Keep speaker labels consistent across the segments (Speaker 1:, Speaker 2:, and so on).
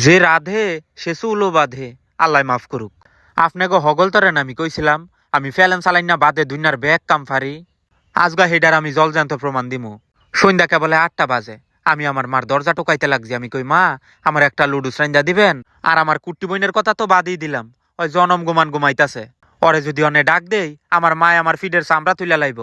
Speaker 1: যে রাধে সে চুলও বাঁধে, আল্লাহ মাফ করুক। আপনাকে হগল তরেন আমি কইছিলাম আমি ফেলেন চালাই না বাদে দুনিয়ার ব্যাগ কাম ফারি। আজগা হেডার আমি জলজান্ত প্রমাণ দিমু। সন্ধ্যা কেবলে 8টা বাজে, আমি আমার মার দরজা টোকাইতে লাগছি। আমি কই মা, আমার একটা লুডুস রাইন্দা দিবেন। আর আমার কুট্টি বইনের কথা তো বাদই দিলাম, ওই জনম গুমান ঘুমাইতাছে। ওরে যদি অনে ডাক দেই আমার মায় আমার ফিডের চামড়া তুলে লাইব।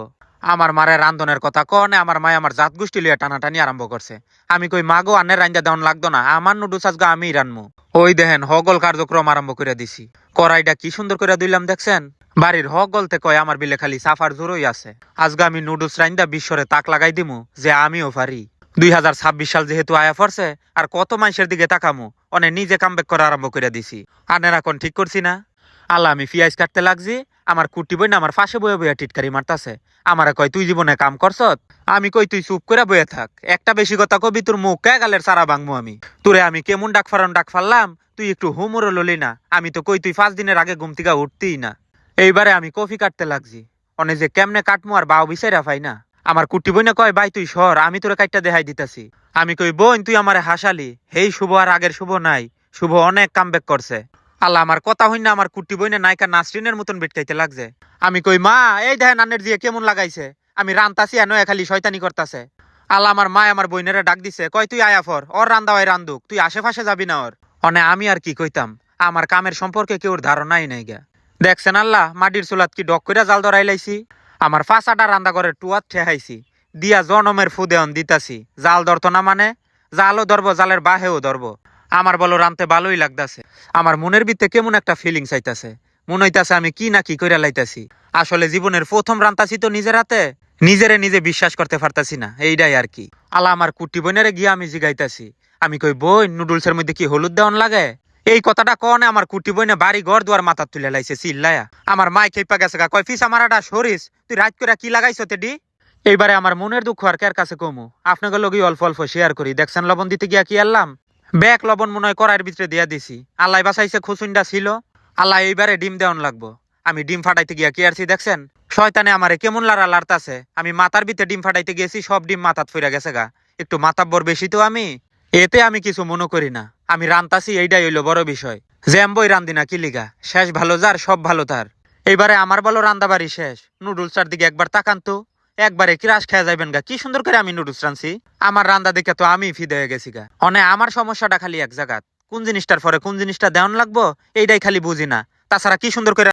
Speaker 1: আমার মারে রান্ধনের কথা কনে আমার মায় আমার জাত গোষ্ঠী লিয়ে টানাটানি আরম্ভ করছে। আমি কই মা গো, আনের রাইন্দা দেওয়ান লাগতো না, আমার নুডুস আজগা আমি রানমু। ওই দেখেন হগল কার্যক্রম আরম্ভ করে দিছি। কড়াইটা কি সুন্দর করে দিলাম দেখছেন। বাড়ির হগলতে কয় আমার বিলে খালি সাফার জোরই আছে। আজগা আমি নুডুস রাইন্দা বিশ্বরে তাক লাগাই দিমু যে আমিও পারি। 2026 সাল যেহেতু আয়া পড়ছে, আর কত মানুষের দিকে তাকামু, অনে নিজে কামব্যাক করা আরম্ভ করে দিছি। আনের এখন ঠিক করছি না। আল্লাহ, আমি পিঁয়াজ কাটতে লাগছি, আমার কুটি বই না আমার পাশে বয়ে বইয়া টিটকারি মারতাছে। আমারে কয় তুই জীবনে কাম করছত? আমি কই তুই চুপ করে বয়ে থাক, একটা বেশি কথা কবি তোর মুখ কে গালের সারা ভাঙমু আমি। তোরে আমি কেমন ডাক ফারলাম, তুই একটু হুমুরও ললি না। আমি তো কই তুই 5 দিনের আগে ঘুম থেকে উঠতেই না। এইবারে আমি কফি কাটতে লাগছি, অনে যে কেমনে কাটমু আর বাও বিচাইরা পাই না। আমার কুটি বইনে কয় ভাই তুই সর, আমি তোরে কাটটা দেখাই দিতাছি। আমি কই বোন তুই আমারে হাসালি, হেই শুভ আর আগের শুভ নাই, শুভ অনেক কামব্যাক করছে। আল্লাহ, আমার কথা হইনা আমার কুটি বইনে নায়িকা নাসরিনের মতন বেটকাইতে লাগছে। আমি কই মা, এই দেখেন আন্নের দিয়ে কেমন লাগাইছে, আমি রান্তাছি এনো খালি শয়তানি করতাছে। আল্লাহ, আমার মা আমার বইনেরা ডাক দিছে, কয় তুই আয়া ফর, ওর রান্দা হয় রান্দুক, তুই আশেপাশে যাবি না ওর। অনে আমি আর কি কইতাম, আমার কামের সম্পর্কে কেউর ধারণাই নাই গা। দেখছেন আল্লাহ, মাটির চুলাত কি ডক কইরা জাল ধরাই লাইছি। আমার ফাঁসাটা রান্দা করে টুয়াত ঠেহাইছি, দিয়া জনমের ফুদেয়ন দিতাছি। জাল ধরতো না মানে জালও ধরবো, জালের বাহেও ধরবো। আমার বলো রানতে ভালোই লাগতাছে। আমার মনের ভিতরে কেমন একটা ফিলিংস আইতাছে, মনে হইতাছে আমি কি না কি কইরা লাইতাছি। আসলে জীবনের প্রথম রান্তাছি তো নিজের হাতে, নিজেরে নিজে বিশ্বাস করতে পারতাছি না, এইটাই আর কি। আল্লাহ, আমার কুটি বোনেরে গিয়া আমি জিগাইতাছি। আমি কই বোন, নুডলসের মধ্যে কি হলুদ দেওয়ান লাগে? এই কথাটা কনে আমার কুটি বইনে বাড়ি ঘর দুয়ার মাথা তুলে লাইছে চিল্লায়া। আমার মাই খেপা গেছে গা, কয় ফিস আমার আডা সরিস, তুই রাত করে কি লাগাইছো তেডি। এইবারে আমার মনের দুঃখ আর কার কাছে কমু, আপনাকে লগি অল্প অল্প শেয়ার করি। দেখছেন লবণ দিতে গিয়া কি আনলাম, ব্যাগ লবণ মনে হয় কড়াইয়ের ভিতরে দিয়া দিছি। আল্লাহ বাসাইছে খুচুন্ডা ছিল। আল্লাহ, এইবারে ডিম দেওয়ান লাগবো। আমি ডিম ফাটাইতে গিয়া কি আরছি দেখছেন, শয়তানে আমারে কেমন লারা লাড়তাছে। আমি মাথার ভিতরে ডিম ফাটাইতে গেছি, সব ডিম মাথাত ফিরা গেছে গা। একটু মাতাব্বর বেশি তো আমি, এতে আমি কিছু মনে করি না। আমি রান্তাছি এইটাই হইলো বড় বিষয়। জ্যাম্বই রান্দি না কি লিগা, শেষ ভালো যার সব ভালো তার। এইবারে আমার বলো রান্দাবাড়ি শেষ। নুডলসটার দিকে একবার তাকান তো, একবারে ক্রাশ খেয়ে যাইবেন গা, কি সুন্দর করে আমি নুডলস রানছি। আমার রান্দা দেখে তো আমি ফিদে হয়ে গেছি গা। অনে আমার সমস্যাটা খালি এক জায়গা, কোন জিনিসটার পরে কোন জিনিসটা দেওয়ান লাগবো এইটাই খালি বুঝি না। তাছাড়া কি সুন্দর করে